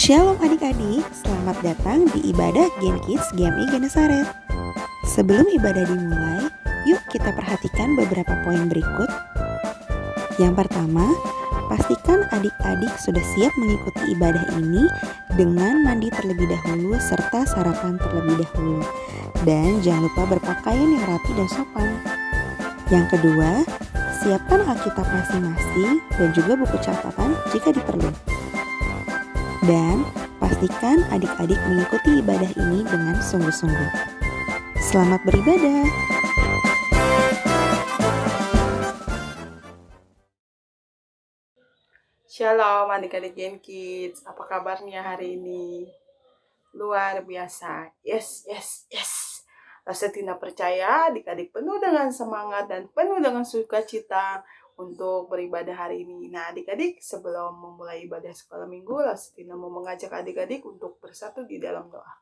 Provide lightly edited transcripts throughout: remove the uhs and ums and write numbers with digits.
Shalom adik-adik, selamat datang di ibadah Gen Kids GMI Genesaret. Sebelum ibadah dimulai, yuk kita perhatikan beberapa poin berikut. Yang pertama, pastikan adik-adik sudah siap mengikuti ibadah ini dengan mandi terlebih dahulu serta sarapan terlebih dahulu. Dan jangan lupa berpakaian yang rapi dan sopan. Yang kedua, siapkan Alkitab masing-masing dan juga buku catatan jika diperlukan. Dan pastikan adik-adik mengikuti ibadah ini dengan sungguh-sungguh. Selamat beribadah. Shalom adik-adik Gen Kids, apa kabarnya hari ini? Luar biasa, yes. Rasa Tina percaya adik-adik penuh dengan semangat dan penuh dengan sukacita untuk beribadah hari ini. Nah adik-adik, sebelum memulai ibadah sekolah minggu, Tina mau mengajak adik-adik untuk bersatu di dalam doa.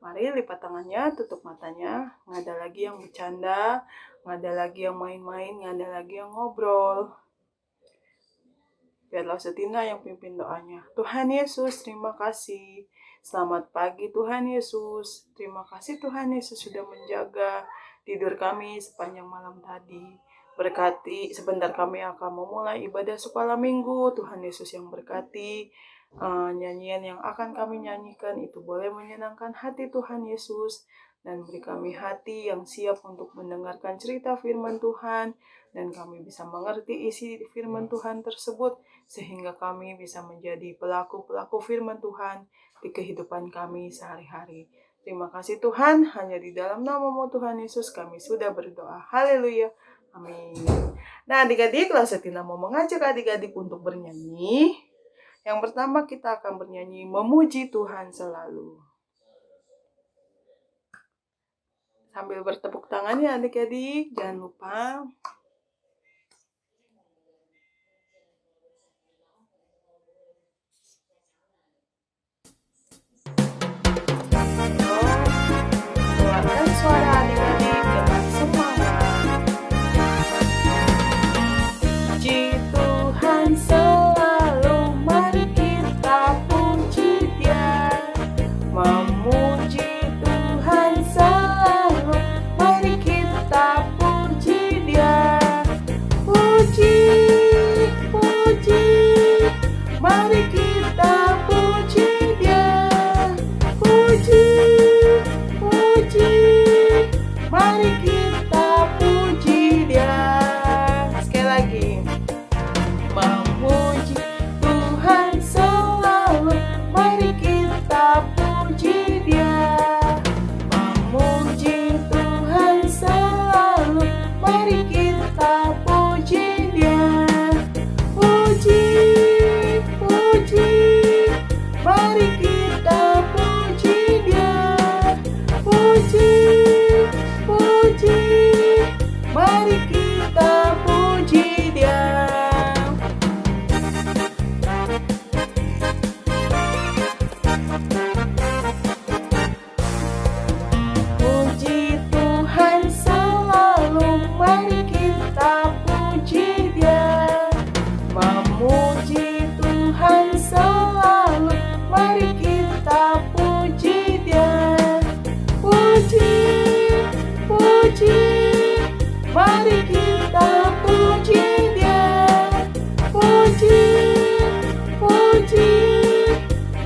Mari lipat tangannya, tutup matanya, nggak ada lagi yang bercanda, nggak ada lagi yang main-main, nggak ada lagi yang ngobrol. Biarlah Tina yang pimpin doanya. Tuhan Yesus, terima kasih. Selamat pagi Tuhan Yesus. Terima kasih Tuhan Yesus sudah menjaga tidur kami sepanjang malam tadi. Berkati sebentar kami akan memulai ibadah sekolah minggu. Tuhan Yesus yang berkati nyanyian yang akan kami nyanyikan itu boleh menyenangkan hati Tuhan Yesus. Dan beri kami hati yang siap untuk mendengarkan cerita firman Tuhan. Dan kami bisa mengerti isi firman Tuhan tersebut. Sehingga kami bisa menjadi pelaku-pelaku firman Tuhan di kehidupan kami sehari-hari. Terima kasih Tuhan, hanya di dalam nama-Mu Tuhan Yesus kami sudah berdoa. Haleluya. Amin. Nah adik-adik, Tina mau mengajak adik-adik untuk bernyanyi. Yang pertama kita akan bernyanyi memuji Tuhan selalu. Sambil bertepuk tangan ya adik-adik, jangan lupa. Keluarkan suara adik-adik dengan semangat. Puji Tuhan selalu, mari kita puji Dia. Memuji Tuhan selalu, mari kita puji Dia. Puji, mari kita puji Dia. Puji, mari kita puji Dia. Sekali lagi. Memuji Tuhan selalu, mari kita puji Dia. Memuji Tuhan selalu, mari kita puji Dia. Puji, mari kita puji Dia. Puji, mari kita puji Dia. Puji Tuhan selalu, mari kita puji Dia. Memuji Tuhan selalu, mari kita puji Dia. Puji, mari kita puji Dia. Puji,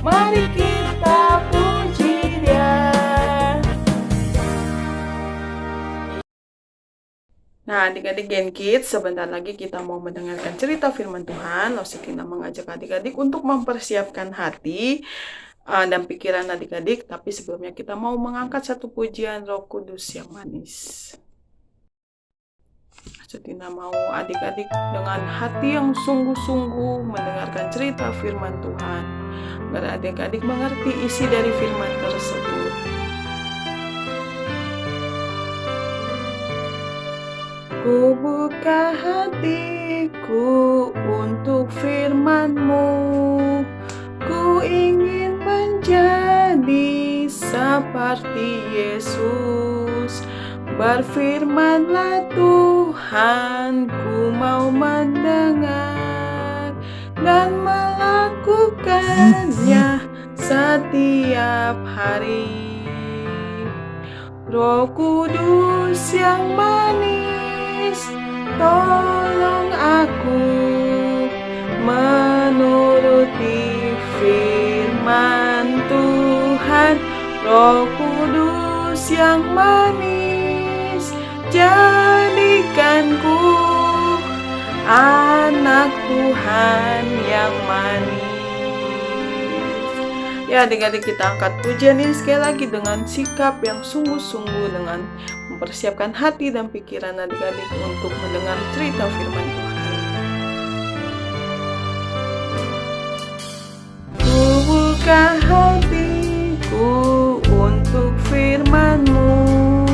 mari kita puji Dia. Nah adik-adik Gen Kids, sebentar lagi kita mau mendengarkan cerita firman Tuhan. Tina mengajak adik-adik untuk mempersiapkan hati dan pikiran adik-adik. Tapi sebelumnya kita mau mengangkat satu pujian Roh Kudus yang manis. Tina mau adik-adik dengan hati yang sungguh-sungguh mendengarkan cerita firman Tuhan. Agar adik-adik mengerti isi dari firman tersebut. Ku buka hatiku untuk firman-Mu. Ku ingin menjadi seperti Yesus. Berfirmanlah Tuhan, ku mau mendengar dan melakukannya setiap hari. Roh Kudus yang manis, tolong aku menuruti firman Tuhan. Roh Kudus yang manis, jadikanku anak Tuhan yang manis. Ya, adik-adik, kita angkat pujian ini sekali lagi dengan sikap yang sungguh-sungguh, dengan mempersiapkan hati dan pikiran adik-adik untuk mendengar cerita firman Tuhan. Ku buka hatiku untuk firman-Mu,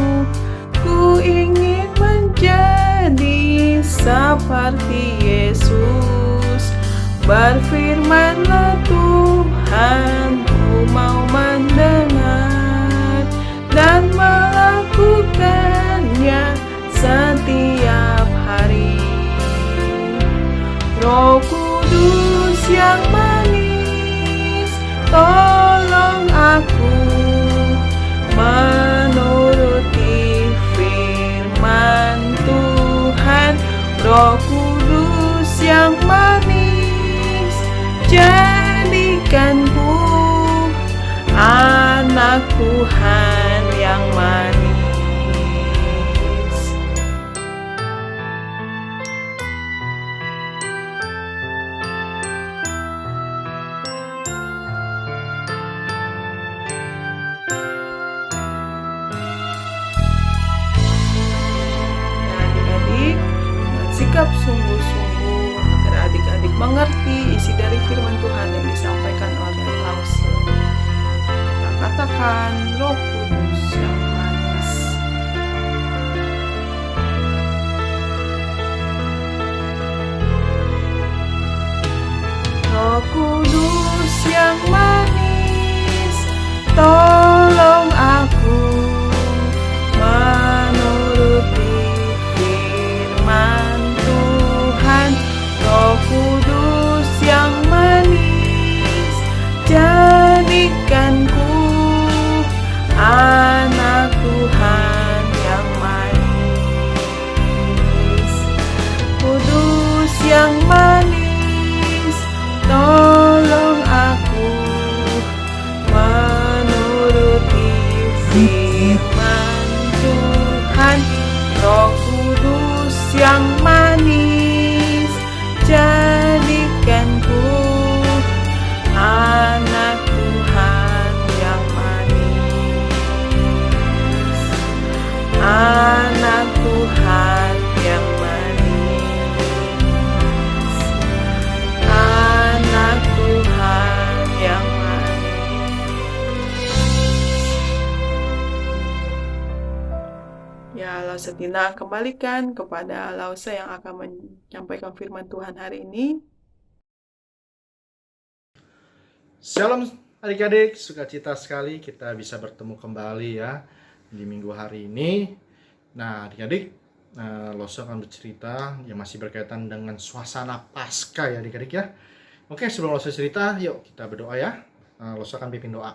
ku ingin menjadi seperti Yesus. Berfirmanlah Tuhan, ku mau mendengar dan melakukannya setiap hari. Roh Kudus yang manis, tolong aku menuruti firman Tuhan. Roh Kudus yang manis, jadikanku anak Tuhan yang manis. Adik-adik, dengan sikap sungguh-sungguh agar adik-adik mengerti isi dari firman Tuhan yang disampaikan oleh Lause. Kita katakan, Roh Kudus yang manis. Roh Kudus yang manis, tolong aku menuruti firman Tuhan. Roh Kudus yang manis, jadikanku anak Tuhan yang manis. Kudus yang manis, tolong aku menuruti firman Tuhan. Roh Kudus yang manis, jadikanku anak Tuhan yang manis. Anak Tuhan yang manis. Anak Tuhan yang manis. Ya, Lause Tina kembalikan kepada Lause yang akan menyampaikan firman Tuhan hari ini. Shalom adik-adik, sukacita sekali kita bisa bertemu kembali ya di minggu hari ini. Nah adik-adik, Lause akan bercerita yang masih berkaitan dengan suasana Paskah ya adik-adik ya. Oke, sebelum Lause cerita, yuk kita berdoa ya. Lause akan pimpin doa.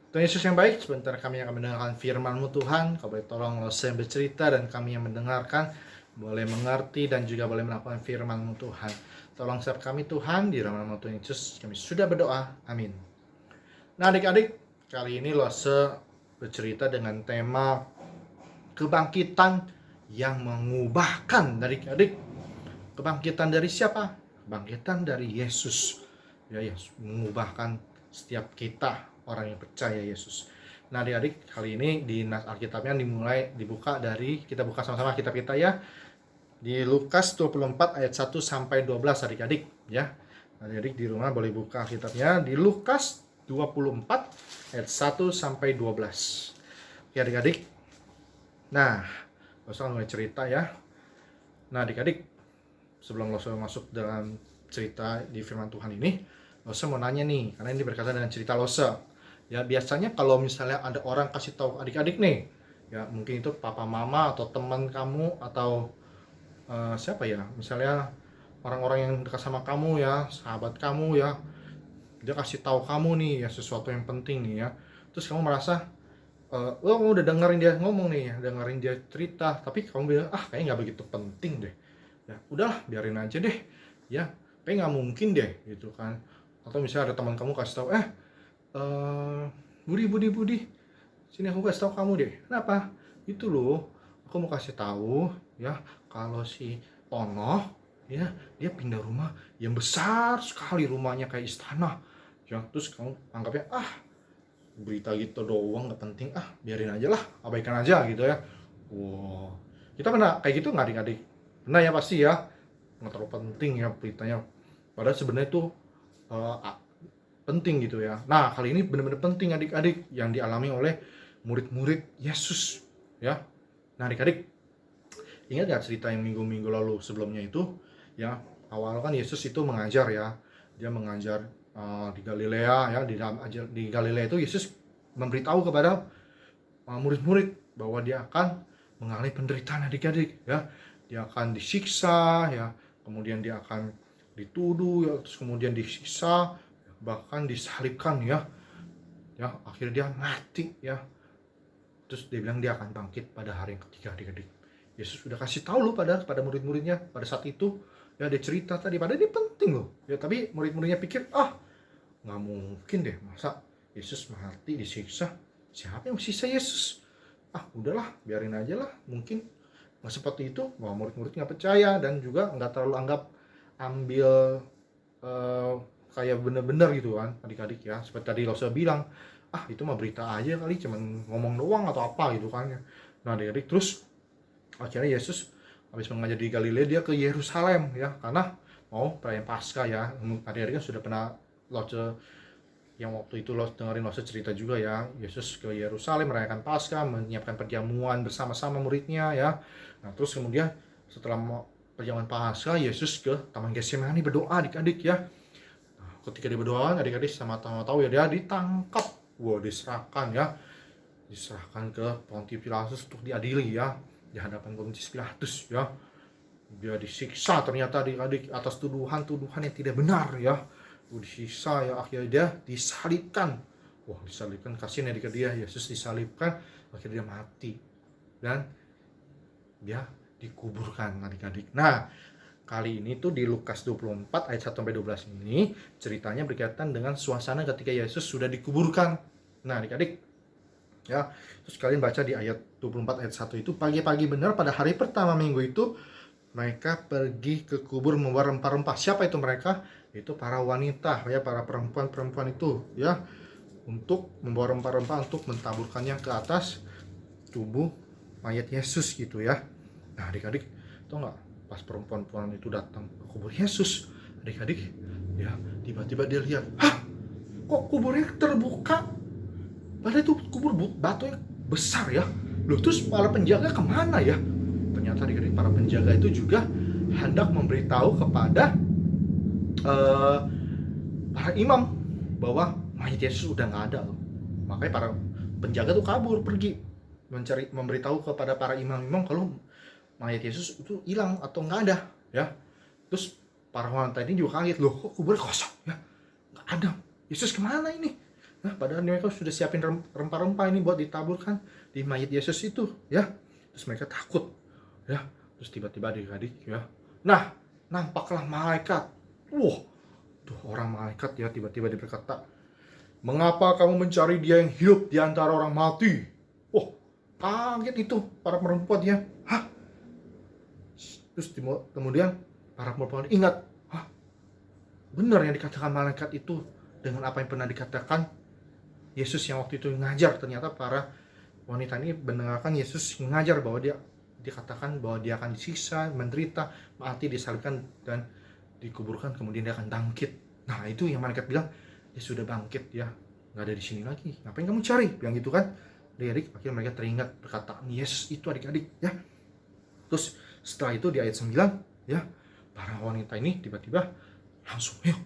Tuhan Yesus yang baik, sebentar kami akan mendengarkan firman-Mu Tuhan. Kau boleh tolong Lause yang bercerita dan kami yang mendengarkan boleh mengerti dan juga boleh melakukan firman-Mu Tuhan. Tolong setiap kami Tuhan, di dalam nama Tuhan Yesus kami sudah berdoa, amin. Nah adik-adik, kali ini Lause bercerita dengan tema kebangkitan yang mengubahkan. Adik-adik, kebangkitan dari siapa? Kebangkitan dari Yesus. Ya, Yesus mengubahkan setiap kita, orang yang percaya Yesus. Nah adik-adik, kali ini di nas Alkitabnya kita buka sama-sama kitab kita ya. Di Lukas 24 ayat 1 sampai 12 adik-adik ya. Adik-adik di rumah boleh buka kitabnya di Lukas 24 ayat 1 sampai 12. Oke adik-adik. Nah, Lause mulai cerita ya. Nah adik-adik, sebelum Lause masuk dalam cerita di firman Tuhan ini, Lause mau nanya nih, karena ini berkaitan dengan cerita Lause. Ya biasanya kalau misalnya ada orang kasih tahu adik-adik nih, ya mungkin itu papa mama atau teman kamu atau siapa ya, misalnya orang-orang yang dekat sama kamu ya, sahabat kamu ya, dia kasih tahu kamu nih ya sesuatu yang penting nih ya. Terus kamu merasa lo udah dengerin dia ngomong nih ya, dengerin dia cerita, tapi kamu bilang kayaknya nggak begitu penting deh. Ya udahlah, biarin aja deh. Ya, kayak nggak mungkin deh gitu kan. Atau misalnya ada teman kamu kasih tahu, Budi, sini aku kasih tahu kamu deh. Kenapa? Itu loh, aku mau kasih tahu ya kalau si Tono ya dia pindah rumah yang besar sekali, rumahnya kayak istana. Ya, terus kamu anggapnya berita gitu doang nggak penting, biarin aja lah, abaikan aja gitu ya. Wow, kita pernah kayak gitu nggak adik-adik? Pernah ya pasti ya, nggak terlalu penting ya beritanya, padahal sebenarnya itu penting gitu ya. Nah, kali ini benar-benar penting adik-adik yang dialami oleh murid-murid Yesus ya. Nah, adik-adik ingat nggak cerita yang minggu-minggu lalu sebelumnya itu ya, awal kan Yesus itu mengajar ya, dia mengajar di Galilea ya. Di Galilea itu Yesus memberitahu kepada murid-murid bahwa dia akan mengalami penderitaan adik-adik ya. Dia akan disiksa ya, kemudian dia akan dituduh ya, terus kemudian disiksa, bahkan disalibkan ya. Ya, akhirnya dia mati ya. Terus dia bilang dia akan bangkit pada hari yang ketiga adik-adik. Yesus sudah kasih tahu loh pada murid-muridnya pada saat itu. Ya, dia cerita tadi, padahal ini penting loh. Ya, tapi murid-muridnya pikir, nggak mungkin deh, masa Yesus mati disiksa? Siapa yang siksa Yesus? Udahlah, biarin aja lah. Mungkin nggak seperti itu. Wah, murid-murid nggak percaya dan juga nggak terlalu ambil kayak bener-bener gitu kan adik-adik ya. Seperti tadi Losa bilang, itu mah berita aja kali, cuman ngomong doang atau apa gitu kan ya. Nah adik-adik, terus akhirnya Yesus habis mengajar di Galilea dia ke Yerusalem ya, karena mau perayaan Paskah ya. Adik-adik kan sudah pernah Losa yang waktu itu dengerin Losa cerita juga ya, Yesus ke Yerusalem merayakan Paskah, menyiapkan perjamuan bersama-sama muridnya ya. Nah terus kemudian setelah perjamuan Paskah, Yesus ke Taman Getsemani berdoa adik-adik ya. Nah, ketika dia berdoa, adik-adik sama-sama tahu ya, dia ditangkap, diserahkan ke Pontius Pilatus untuk diadili ya, di hadapan Pontius Pilatus ya. Dia disiksa ternyata adik-adik atas tuduhan-tuduhan yang tidak benar ya. Disiksa ya, akhirnya dia disalibkan. Disalibkan, kasihan adik dia, Yesus disalibkan, akhirnya dia mati dan dia dikuburkan adik-adik. Nah, kali ini tuh di Lukas 24 ayat 1 sampai 12 ini ceritanya berkaitan dengan suasana ketika Yesus sudah dikuburkan. Nah, adik-adik ya, terus kalian baca di ayat 24 ayat 1 itu, pagi-pagi benar pada hari pertama minggu itu mereka pergi ke kubur membawa rempah-rempah. Siapa itu mereka? Itu para wanita ya, para perempuan-perempuan itu ya, untuk membawa rempah-rempah untuk mentaburkannya ke atas tubuh mayat Yesus gitu ya. Nah adik-adik, tau nggak, pas perempuan-perempuan itu datang ke kubur Yesus adik-adik ya, tiba-tiba dia lihat, kok kuburnya terbuka, padahal itu kubur batunya besar ya. Loh, terus para penjaga kemana ya? Ternyata adik-adik, para penjaga itu juga hendak memberitahu kepada para imam bahwa mayat Yesus udah nggak ada loh. Makanya para penjaga tuh kabur pergi memberitahu kepada para imam-imam kalau mayat Yesus itu hilang atau nggak ada ya. Terus para wanita ini juga kaget, loh kok kubur kosong ya, nggak ada, Yesus kemana ini? Nah, padahal mereka sudah siapin rempah-rempah ini buat ditaburkan di mayat Yesus itu ya. Terus mereka takut ya. Terus tiba-tiba adik-adik ya, nah nampaklah malaikat. Tuh orang malaikat ya, tiba-tiba dia berkata, mengapa kamu mencari dia yang hidup di antara orang mati? Kaget itu para perempuan ya. Terus kemudian para perempuan ingat, benar yang dikatakan malaikat itu dengan apa yang pernah dikatakan Yesus yang waktu itu ngajar. Ternyata para wanita ini mendengarkan Yesus mengajar bahwa dia dikatakan bahwa dia akan disiksa, menderita, mati, disalibkan dan dikuburkan, kemudian dia akan bangkit. Nah itu yang malaikat bilang, dia sudah bangkit ya, nggak ada di sini lagi, ngapain kamu cari, bilang gitu kan. Adik-adik, akhirnya mereka teringat perkataan Yesus itu adik-adik ya. Terus setelah itu di ayat 9 ya, para wanita ini tiba-tiba langsung, yuk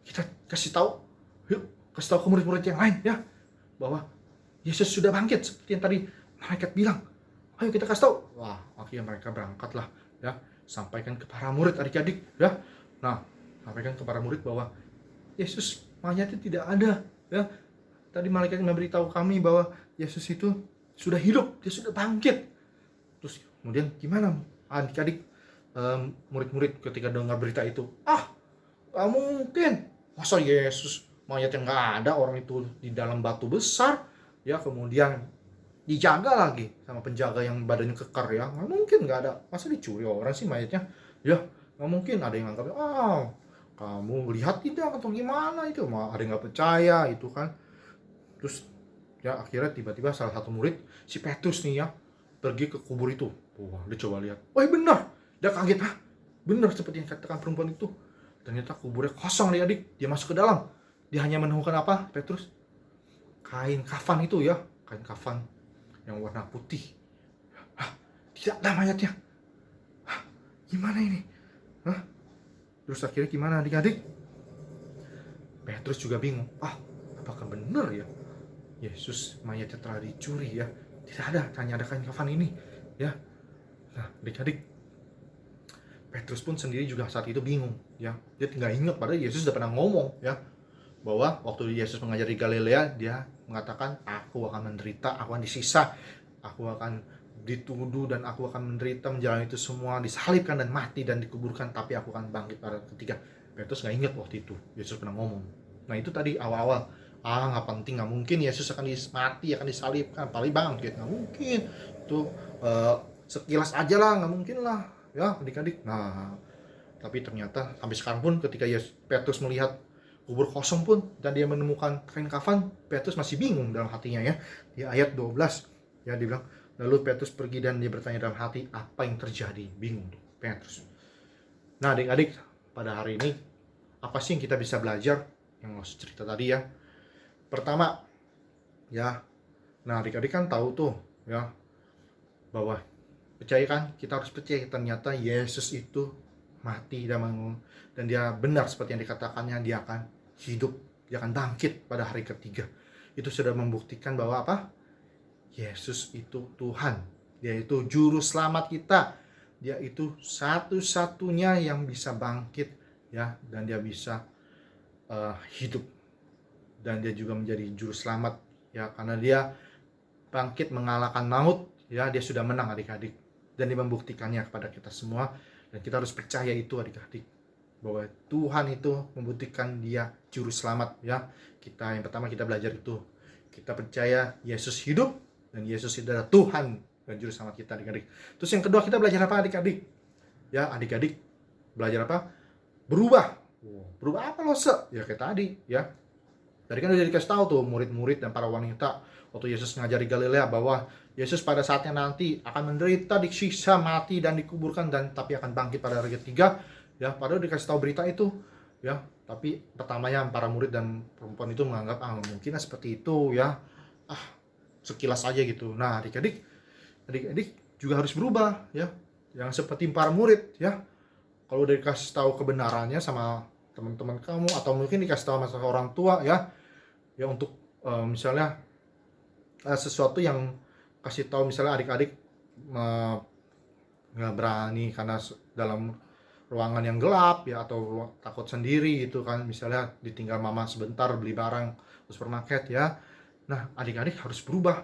kita kasih tahu ke murid-murid yang lain ya, bahwa Yesus sudah bangkit seperti yang tadi malaikat bilang. Ayo kita kasih tahu. Wah, akhirnya mereka berangkatlah ya, sampaikan ke para murid adik-adik ya. Nah, sampaikan ke para murid bahwa Yesus mayatnya tidak ada, ya. Tadi malaikat memberitahu kami bahwa Yesus itu sudah hidup, dia sudah bangkit. Terus kemudian gimana adik-adik, murid-murid ketika dengar berita itu? Gak mungkin, masa Yesus mayat yang gak ada, orang itu di dalam batu besar, ya, kemudian dijaga lagi sama penjaga yang badannya kekar, ya, gak mungkin gak ada, masa dicuri orang sih mayatnya, ya, gak mungkin. Ada yang anggap, kamu lihat tidak atau gimana itu, ada yang gak percaya itu kan. Terus ya akhirnya tiba-tiba salah satu murid, si Petrus nih ya, pergi ke kubur itu. Wah, dia coba lihat, benar, dia kaget, benar seperti yang katakan perempuan itu. Ternyata kuburnya kosong, adik-adik. Dia masuk ke dalam. Dia hanya menemukan apa, Petrus? Kain kafan itu ya. Kain kafan yang warna putih. Tidak ada mayatnya. Gimana ini? Terus akhirnya gimana adik-adik? Petrus juga bingung. Apakah benar ya? Yesus mayatnya telah dicuri ya? Tidak ada, hanya ada kain kafan ini. Ya. Nah, adik-adik, Petrus pun sendiri juga saat itu bingung, ya. Dia tinggal ingat padahal Yesus sudah pernah ngomong, ya, bahwa waktu Yesus mengajar di Galilea, dia mengatakan, aku akan menderita, aku akan disisa, aku akan dituduh dan aku akan menderita, menjalani itu semua, disalibkan dan mati dan dikuburkan, tapi aku akan bangkit pada ketiga. Petrus nggak ingat waktu itu Yesus pernah ngomong. Nah itu tadi awal-awal, nggak penting, nggak mungkin Yesus akan mati, akan disalibkan, paling bangkit, nggak mungkin. Itu sekilas aja lah, nggak mungkin lah. Ya adik-adik. Nah, tapi ternyata sampai sekarang pun ketika Petrus melihat kubur kosong pun dan dia menemukan kain kafan, Petrus masih bingung dalam hatinya ya. Di ayat 12 ya dia bilang, lalu Petrus pergi dan dia bertanya dalam hati, apa yang terjadi? Bingung tuh Petrus. Nah adik-adik, pada hari ini apa sih yang kita bisa belajar yang Los cerita tadi ya? Pertama ya, nah adik-adik kan tahu tuh ya bahwa percaya kan, kita harus percaya ternyata Yesus itu mati dan dia benar seperti yang dikatakannya, dia akan hidup, dia akan bangkit pada hari ketiga. Itu sudah membuktikan bahwa apa? Yesus itu Tuhan, dia itu juru selamat kita, dia itu satu-satunya yang bisa bangkit ya, dan dia bisa hidup, dan dia juga menjadi juru selamat ya, karena dia bangkit mengalahkan maut ya, dia sudah menang adik-adik. Dan dia membuktikannya kepada kita semua. Dan kita harus percaya itu adik-adik, bahwa Tuhan itu membuktikan dia juru selamat ya. Yang pertama kita belajar itu, kita percaya Yesus hidup dan Yesus itu adalah Tuhan dan juru selamat kita adik-adik. Terus yang kedua kita belajar apa adik-adik? Ya adik-adik belajar apa? Berubah. Berubah apa loh ya kayak tadi ya. Tadi kan udah dikasih tahu tuh murid-murid dan para wanita waktu Yesus ngajari Galilea bahwa Yesus pada saatnya nanti akan menderita, disiksa, mati dan dikuburkan, dan tapi akan bangkit pada hari ketiga ya. Padahal dikasih tahu berita itu ya, tapi pertamanya para murid dan perempuan itu menganggap mungkin seperti itu ya, sekilas aja gitu. Nah adik-adik juga harus berubah ya, yang seperti para murid ya. Kalau udah dikasih tahu kebenarannya sama teman-teman kamu, atau mungkin dikasih tahu sama orang tua ya untuk misalnya sesuatu yang kasih tahu, misalnya adik-adik nggak berani karena dalam ruangan yang gelap ya, atau takut sendiri gitu kan, misalnya ditinggal mama sebentar beli barang ke supermarket ya. Nah adik-adik harus berubah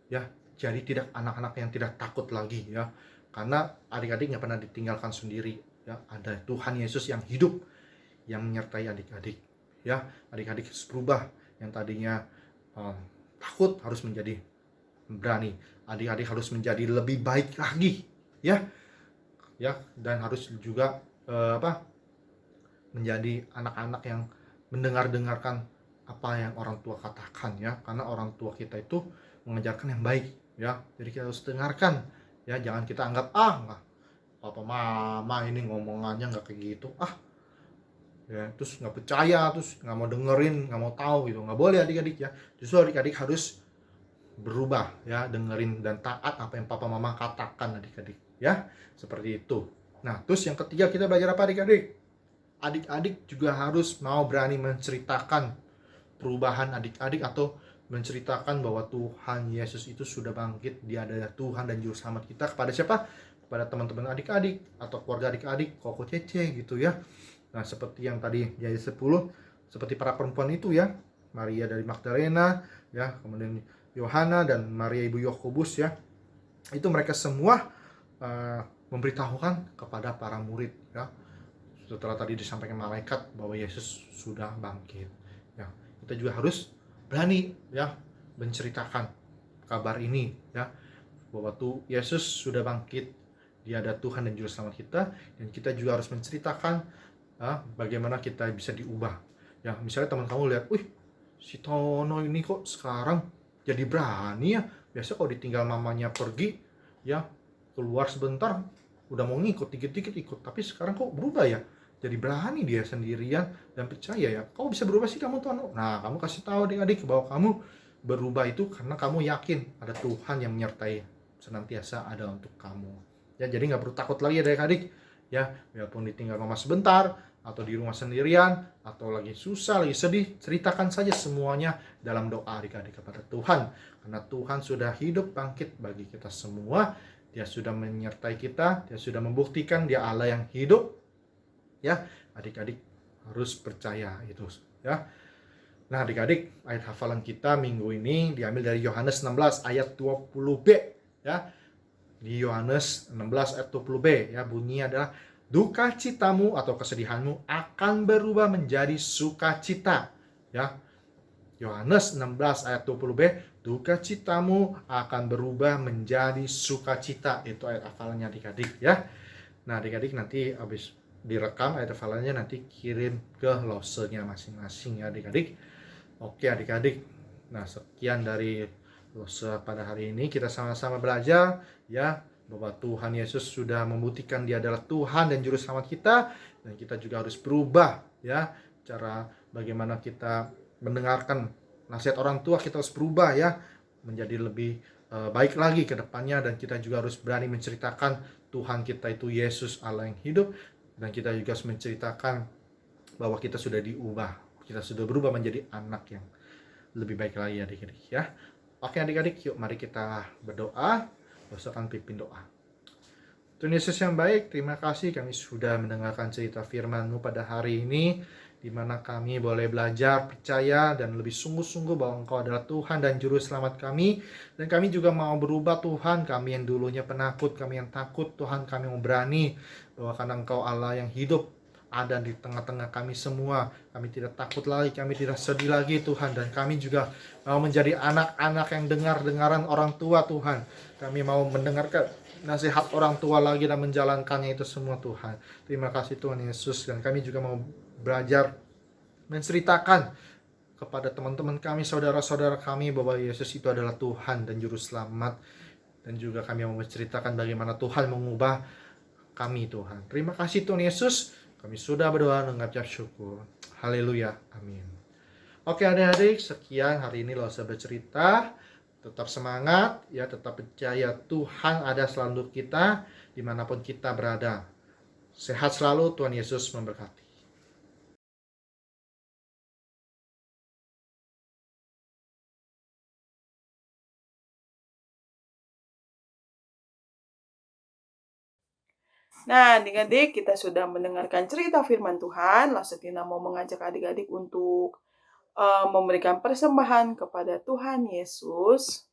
ya, jadi tidak anak-anak yang tidak takut lagi ya, karena adik-adik nggak pernah ditinggalkan sendiri ya. Ada Tuhan Yesus yang hidup yang menyertai adik-adik ya. Adik-adik harus berubah, yang tadinya takut harus menjadi berani. Adik-adik harus menjadi lebih baik lagi ya, dan harus juga menjadi anak-anak yang mendengarkan apa yang orang tua katakan ya, karena orang tua kita itu mengajarkan yang baik ya. Jadi kita harus dengarkan ya, jangan kita anggap enggak, papa mama ini ngomongannya nggak kayak gitu ya, terus nggak percaya, terus nggak mau dengerin, nggak mau tahu gitu. Nggak boleh adik-adik ya. Justru adik-adik harus berubah ya, dengerin dan taat apa yang papa mama katakan adik-adik ya, seperti itu. Nah terus yang ketiga kita belajar apa adik-adik? Adik-adik juga harus mau berani menceritakan perubahan adik-adik, atau menceritakan bahwa Tuhan Yesus itu sudah bangkit, dia adalah Tuhan dan juru selamat kita. Kepada siapa? Kepada teman-teman adik-adik atau keluarga adik-adik, koko cece gitu ya. Nah seperti yang tadi di ayat 10, seperti para perempuan itu ya, Maria dari Magdalena ya, kemudian Yohana dan Maria ibu Yakobus ya. Itu mereka semua memberitahukan kepada para murid ya, setelah tadi disampaikan malaikat bahwa Yesus sudah bangkit ya. Kita juga harus berani ya menceritakan kabar ini ya, bahwa Yesus sudah bangkit, Dia ada Tuhan dan Juru Selamat kita, dan kita juga harus menceritakan bagaimana kita bisa diubah ya. Misalnya teman kamu lihat, wih si Tono ini kok sekarang jadi berani ya, biasa kalau ditinggal mamanya pergi ya, keluar sebentar udah mau ngikut, dikit-dikit ikut, tapi sekarang kok berubah ya, jadi berani dia sendirian dan percaya ya. Kau bisa berubah sih kamu Tono? Nah, kamu kasih tahu adik-adik bahwa kamu berubah itu karena kamu yakin ada Tuhan yang menyertai, senantiasa ada untuk kamu ya. Jadi nggak perlu takut lagi adik-adik ya, walaupun ditinggal mama sebentar, atau di rumah sendirian, atau lagi susah, lagi sedih, ceritakan saja semuanya dalam doa adik-adik kepada Tuhan, karena Tuhan sudah hidup bangkit bagi kita semua. Dia sudah menyertai kita, Dia sudah membuktikan Dia Allah yang hidup ya. Adik-adik harus percaya itu ya. Nah adik-adik, ayat hafalan kita minggu ini diambil dari Yohanes 16 ayat 20b ya. Di Yohanes 16 ayat 20b ya, bunyinya adalah duka citamu atau kesedihanmu akan berubah menjadi sukacita ya. Yohanes 16 ayat 20b, duka citamu akan berubah menjadi sukacita. Itu ayat hafalannya adik-adik ya. Nah adik-adik nanti habis direkam ayat hafalannya, nanti kirim ke losenya masing-masing ya adik-adik. Oke adik-adik, nah sekian dari lose pada hari ini. Kita sama-sama belajar ya, bahwa Tuhan Yesus sudah membuktikan Dia adalah Tuhan dan Juru Selamat kita, dan kita juga harus berubah ya, cara bagaimana kita mendengarkan nasihat orang tua. Kita harus berubah ya, menjadi lebih baik lagi ke depannya, dan kita juga harus berani menceritakan Tuhan kita itu Yesus Allah yang hidup, dan kita juga harus menceritakan bahwa kita sudah diubah, kita sudah berubah menjadi anak yang lebih baik lagi adik-adik ya. Oke adik-adik, yuk mari kita berdoa. Dosakan pimpin doa. Tuhan Yesus yang baik, terima kasih kami sudah mendengarkan cerita firman-Mu pada hari ini, di mana kami boleh belajar, percaya, dan lebih sungguh-sungguh bahwa Engkau adalah Tuhan dan Juru Selamat kami. Dan kami juga mau berubah Tuhan, kami yang dulunya penakut, kami yang takut, Tuhan kami mau berani, bahwa karena Engkau Allah yang hidup ada di tengah-tengah kami semua. Kami tidak takut lagi, kami tidak sedih lagi Tuhan, dan kami juga mau menjadi anak-anak yang dengar-dengaran orang tua Tuhan. Kami mau mendengarkan nasihat orang tua lagi dan menjalankannya itu semua Tuhan. Terima kasih Tuhan Yesus, dan kami juga mau belajar menceritakan kepada teman-teman kami, saudara-saudara kami, bahwa Yesus itu adalah Tuhan dan Juru Selamat, dan juga kami mau menceritakan bagaimana Tuhan mengubah kami Tuhan. Terima kasih Tuhan Yesus. Kami sudah berdoa dengan ucap syukur. Haleluya. Amin. Oke adik-adik, sekian hari ini Losa bercerita. Tetap semangat ya, tetap percaya Tuhan ada selalu kita dimanapun kita berada. Sehat selalu, Tuhan Yesus memberkati. Nah, adik-adik, kita sudah mendengarkan cerita firman Tuhan. Lasetina mau mengajak adik-adik untuk memberikan persembahan kepada Tuhan Yesus.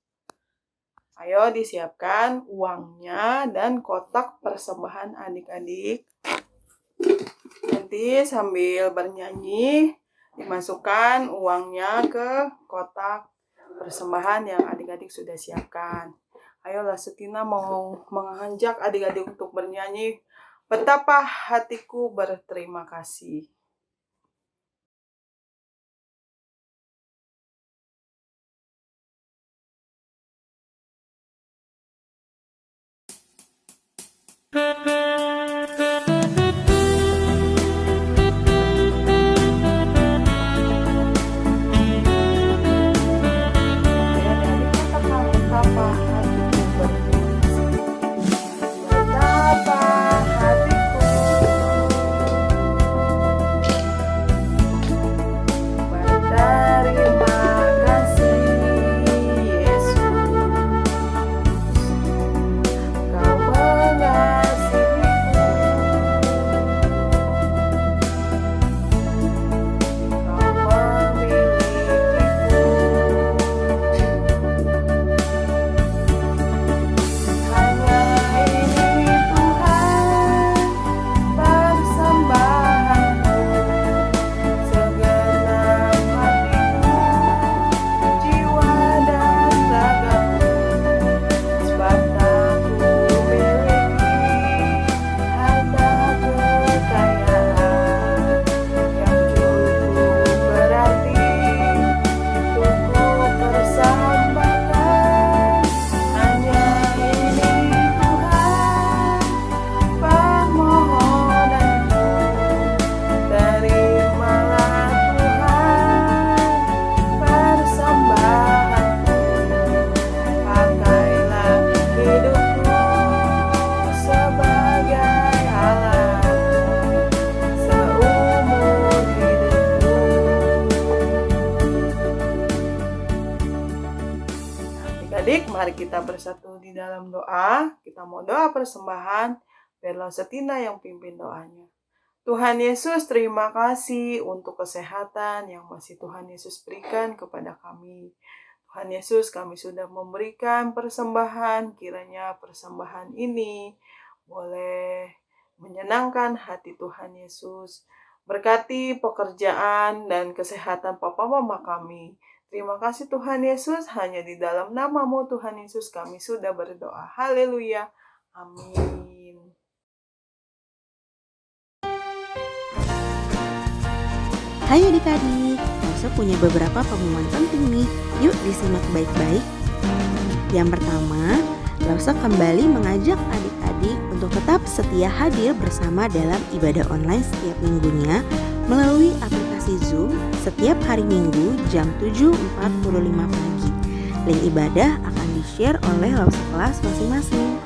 Ayo disiapkan uangnya dan kotak persembahan adik-adik. Nanti sambil bernyanyi, dimasukkan uangnya ke kotak persembahan yang adik-adik sudah siapkan. Ayolah Setina mau mengajak adik-adik untuk bernyanyi Betapa Hatiku Berterima Kasih. kita bersatu di dalam doa. Kita mau doa persembahan, biarlah Setina yang pimpin doanya. Tuhan Yesus, terima kasih untuk kesehatan yang masih Tuhan Yesus berikan kepada kami. Tuhan Yesus, kami sudah memberikan persembahan, kiranya persembahan ini boleh menyenangkan hati Tuhan Yesus. Berkati pekerjaan dan kesehatan papa mama kami. Terima kasih Tuhan Yesus, hanya di dalam nama-Mu Tuhan Yesus kami sudah berdoa. Haleluya. Amin. Hai adik-adik, Elsa punya beberapa pengumuman penting nih. Yuk disimak baik-baik. Yang pertama, Elsa kembali mengajak adik-adik untuk tetap setia hadir bersama dalam ibadah online setiap minggunya melalui aplikasi Zoom setiap hari Minggu jam 7.45 pagi. Link ibadah akan di-share oleh Elsa kelas masing-masing.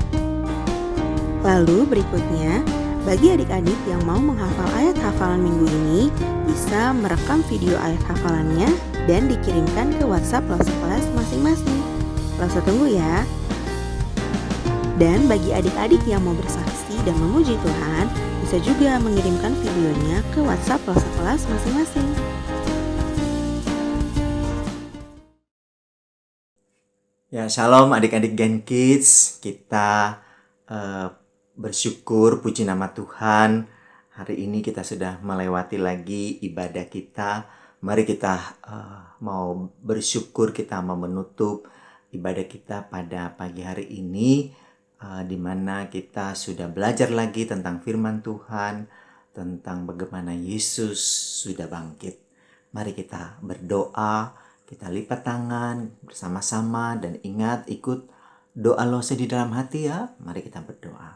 Lalu berikutnya, bagi adik-adik yang mau menghafal ayat hafalan minggu ini, bisa merekam video ayat hafalannya dan dikirimkan ke WhatsApp Elsa kelas masing-masing. Elsa tunggu ya. Dan bagi adik-adik yang mau bersaksi dan memuji Tuhan, bisa juga mengirimkan videonya ke WhatsApp Elsa kelas masing-masing. Ya, shalom adik-adik Gen Kids. Kita bersyukur, puji nama Tuhan. Hari ini kita sudah melewati lagi ibadah kita. Mari kita mau bersyukur, kita mau menutup ibadah kita pada pagi hari ini, di mana kita sudah belajar lagi tentang firman Tuhan, tentang bagaimana Yesus sudah bangkit. Mari kita berdoa, kita lipat tangan bersama-sama dan ingat ikut doa Lose di dalam hati ya. Mari kita berdoa.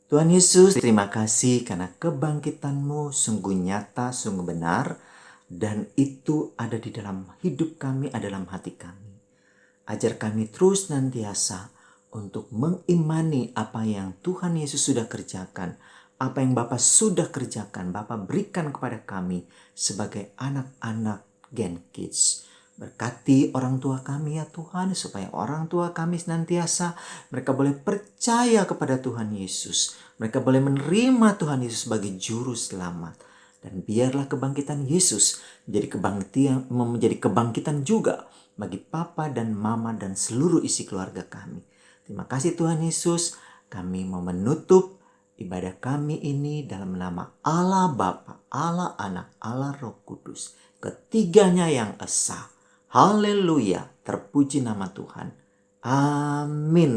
Tuhan Yesus, terima kasih karena kebangkitan-Mu sungguh nyata, sungguh benar, dan itu ada di dalam hidup kami, ada dalam hati kami. Ajar kami terus nantiasa untuk mengimani apa yang Tuhan Yesus sudah kerjakan, apa yang Bapa sudah kerjakan, Bapa berikan kepada kami sebagai anak-anak Gen Kids. Berkati orang tua kami ya Tuhan, supaya orang tua kami senantiasa mereka boleh percaya kepada Tuhan Yesus. Mereka boleh menerima Tuhan Yesus sebagai juru selamat. Dan biarlah kebangkitan Yesus menjadi kebangkitan juga bagi Papa dan Mama dan seluruh isi keluarga kami. Terima kasih Tuhan Yesus, kami mau menutup ibadah kami ini dalam nama Allah Bapa, Allah Anak, Allah Roh Kudus. Ketiganya yang esa. Haleluya, terpuji nama Tuhan. Amin.